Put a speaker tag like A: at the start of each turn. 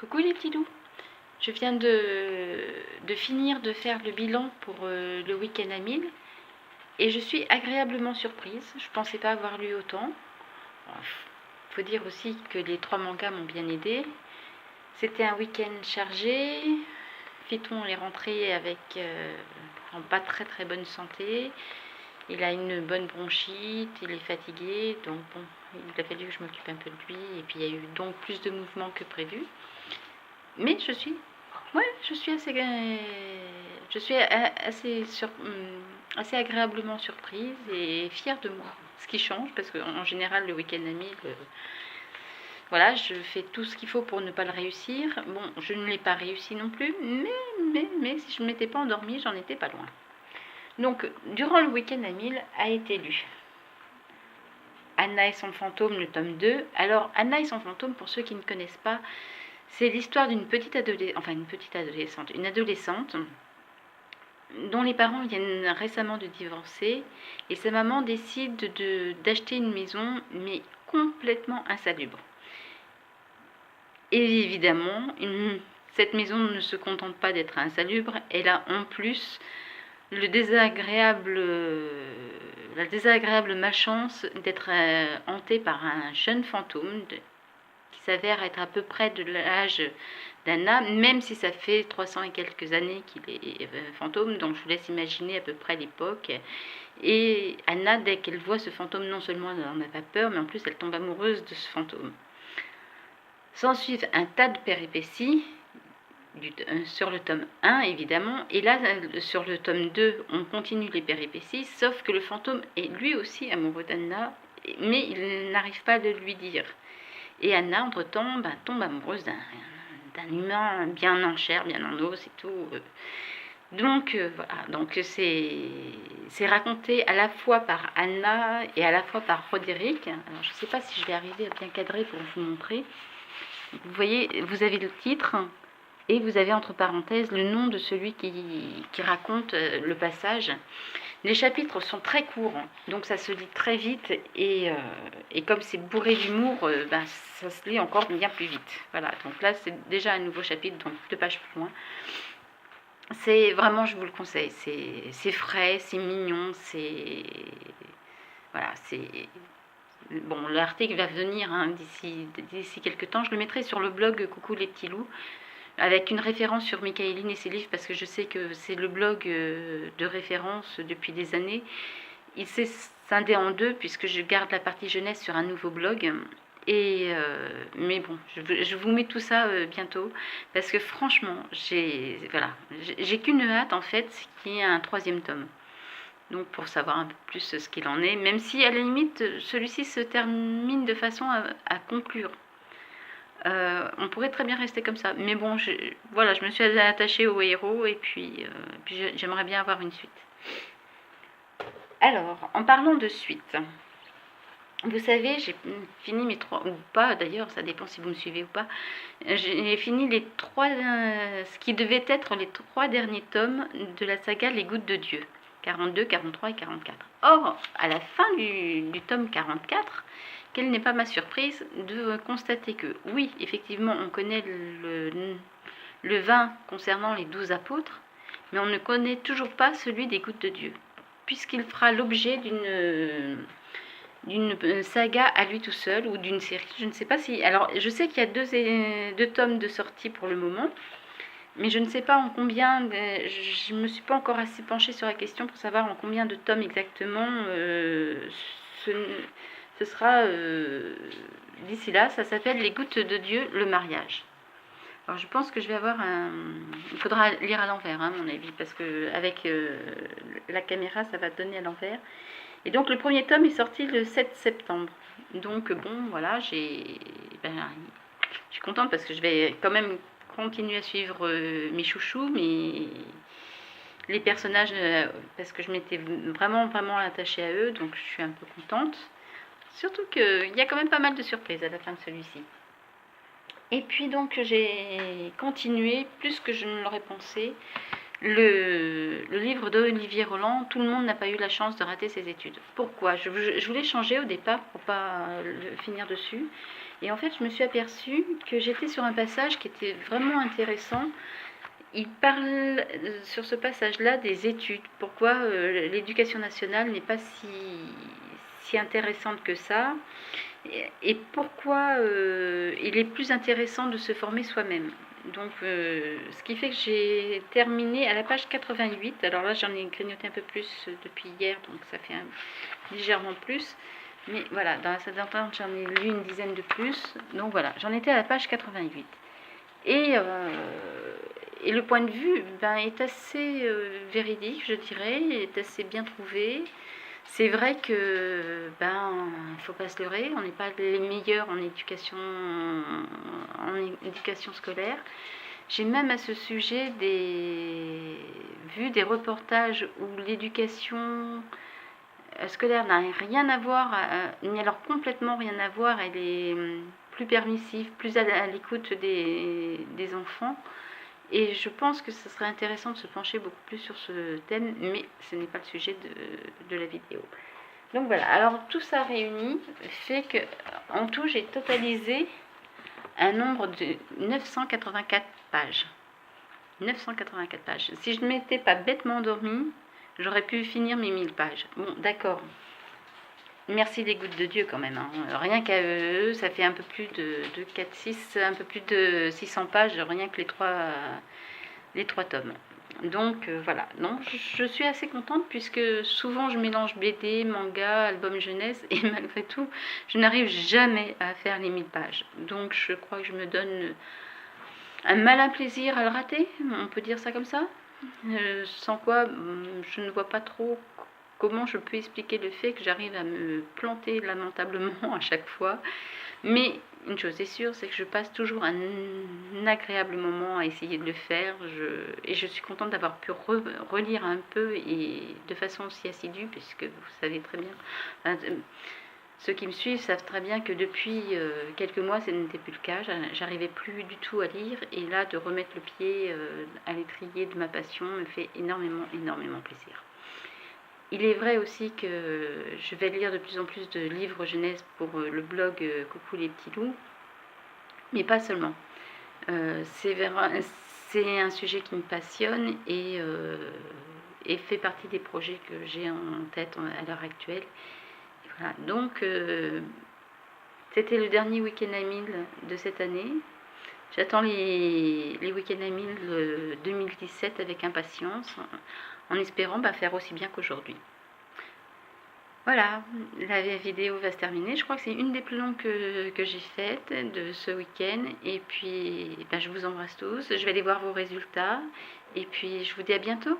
A: Coucou les petits loups. Je viens de finir de faire le bilan pour le week-end à 1000 et je suis agréablement surprise. Je ne pensais pas avoir lu autant. Il faut dire aussi que les 3 mangas m'ont bien aidé. C'était un week-end chargé. Phiton est rentré en pas très très bonne santé. Il a une bonne bronchite, il est fatigué, donc bon, il a fallu que je m'occupe un peu de lui, et puis il y a eu donc plus de mouvements que prévu. Mais je suis assez agréablement surprise et fière de moi. Ce qui change, parce qu'en général, le week-end à 1000, voilà, je fais tout ce qu'il faut pour ne pas le réussir. Bon, je ne l'ai pas réussi non plus, mais si je ne m'étais pas endormie, j'en étais pas loin. Donc, durant le week-end à 1000 a été lu Anna et son fantôme, le tome 2. Alors, Anna et son fantôme, pour ceux qui ne connaissent pas, c'est l'histoire d'une une adolescente dont les parents viennent récemment de divorcer et sa maman décide d'acheter une maison, mais complètement insalubre. Et évidemment, cette maison ne se contente pas d'être insalubre, elle a en plus la désagréable malchance d'être hantée par un jeune fantôme qui s'avère être à peu près de l'âge d'Anna, même si ça fait 300 et quelques années qu'il est fantôme, donc je vous laisse imaginer à peu près l'époque. Et Anna, dès qu'elle voit ce fantôme, non seulement elle n'en a pas peur, mais en plus elle tombe amoureuse de ce fantôme. S'ensuivent un tas de péripéties, sur le tome 1 évidemment, et là sur le tome 2 on continue les péripéties, sauf que le fantôme est lui aussi amoureux d'Anna, mais il n'arrive pas à le lui dire. Et Anna, entre-temps, tombe amoureuse d'un humain bien en chair, bien en os et tout. Donc voilà, donc c'est raconté à la fois par Anna et à la fois par Roderick. Alors je ne sais pas si je vais arriver à bien cadrer pour vous montrer. Vous voyez, vous avez le titre et vous avez entre parenthèses le nom de celui qui raconte le passage. Les chapitres sont très courts, donc ça se lit très vite et comme c'est bourré d'humour, ça se lit encore bien plus vite. Voilà, donc là c'est déjà un nouveau chapitre, donc 2 pages plus loin. C'est vraiment, je vous le conseille, c'est frais, c'est mignon, voilà, bon, l'article va venir d'ici quelques temps. Je le mettrai sur le blog Coucou les petits loups, avec une référence sur Michaeline et ses livres, parce que je sais que c'est le blog de référence depuis des années. Il s'est scindé en 2, puisque je garde la partie jeunesse sur un nouveau blog. Mais bon, je vous mets tout ça bientôt, parce que franchement, j'ai qu'une hâte en fait, qu'il y ait un 3e tome. Donc pour savoir un peu plus ce qu'il en est, même si à la limite, celui-ci se termine de façon à conclure. On pourrait très bien rester comme ça. Mais bon, je me suis attachée au héros et puis j'aimerais bien avoir une suite. Alors, en parlant de suite, vous savez, j'ai fini mes 3, ou pas d'ailleurs, ça dépend si vous me suivez ou pas, j'ai fini ce qui devait être les 3 derniers tomes de la saga Les Gouttes de Dieu, 42, 43 et 44. Or, à la fin du tome 44, quelle n'est pas ma surprise de constater que, oui, effectivement, on connaît le 20 concernant les 12 apôtres, mais on ne connaît toujours pas celui des Gouttes de Dieu, puisqu'il fera l'objet d'une saga à lui tout seul, ou d'une série, je ne sais pas si... Alors, je sais qu'il y a 2 tomes de sortie pour le moment, mais je ne sais pas en combien, je ne me suis pas encore assez penchée sur la question pour savoir en combien de tomes exactement ce sera d'ici là. Ça s'appelle Les Gouttes de Dieu, le mariage. Alors je pense que je vais avoir il faudra lire à l'envers, à mon avis, parce que avec la caméra, ça va donner à l'envers. Et donc le 1er tome est sorti le 7 septembre. Donc bon, voilà, je suis contente parce que je vais quand même continuer à suivre mes chouchous, les personnages, parce que je m'étais vraiment attachée à eux, donc je suis un peu contente. Surtout qu'il y a quand même pas mal de surprises à la fin de celui-ci. Et puis donc j'ai continué, plus que je ne l'aurais pensé, le livre d'Olivier Roland, Tout le monde n'a pas eu la chance de rater ses études. Pourquoi ? Je voulais changer au départ pour pas finir dessus. Et en fait, je me suis aperçue que j'étais sur un passage qui était vraiment intéressant. Il parle sur ce passage-là des études. Pourquoi l'éducation nationale n'est pas si intéressante que ça. Et pourquoi il est plus intéressant de se former soi-même. Donc, ce qui fait que j'ai terminé à la page 88. Alors là, j'en ai grignoté un peu plus depuis hier, donc ça fait légèrement plus. Mais voilà, dans la salle d'entente, j'en ai lu une dizaine de plus. Donc voilà, j'en étais à la page 88. Et le point de vue est assez véridique, je dirais, est assez bien trouvé. C'est vrai que faut pas se leurrer, on n'est pas les meilleurs en éducation scolaire. J'ai même à ce sujet vu des reportages où l'éducation scolaire n'a rien à voir, ni alors complètement rien à voir, elle est plus permissive, plus à l'écoute des enfants. Et je pense que ce serait intéressant de se pencher beaucoup plus sur ce thème, mais ce n'est pas le sujet de la vidéo. Donc voilà, alors tout ça réuni fait que en tout j'ai totalisé un nombre de 984 pages. 984 pages. Si je ne m'étais pas bêtement endormie, j'aurais pu finir mes 1000 pages. Bon, d'accord. Merci les gouttes de Dieu quand même. Hein. Rien qu'à eux, ça fait un peu plus de 4, 6, un peu plus de 600 pages, rien que les trois tomes. Donc voilà, non, je suis assez contente puisque souvent je mélange BD, manga, album jeunesse et malgré tout, je n'arrive jamais à faire les 1000 pages. Donc je crois que je me donne un malin plaisir à le rater, on peut dire ça comme ça. Sans quoi, je ne vois pas trop comment je peux expliquer le fait que j'arrive à me planter lamentablement à chaque fois. Mais une chose est sûre, c'est que je passe toujours un agréable moment à essayer de le faire. Et je suis contente d'avoir pu relire un peu et de façon aussi assidue, puisque vous savez très bien, ceux qui me suivent savent très bien que depuis quelques mois, ce n'était plus le cas. J'arrivais plus du tout à lire. Et là, de remettre le pied à l'étrier de ma passion me fait énormément, énormément plaisir. Il est vrai aussi que je vais lire de plus en plus de livres jeunesse pour le blog Coucou les petits loups, mais pas seulement. C'est un sujet qui me passionne et fait partie des projets que j'ai en tête à l'heure actuelle. Voilà. Donc, c'était le dernier Week-end à 1000 de cette année. J'attends les Week-ends à 1000 2017 avec impatience, en espérant faire aussi bien qu'aujourd'hui. Voilà, la vidéo va se terminer. Je crois que c'est une des plus longues que j'ai faites de ce week-end. Et puis, je vous embrasse tous. Je vais aller voir vos résultats. Et puis, je vous dis à bientôt.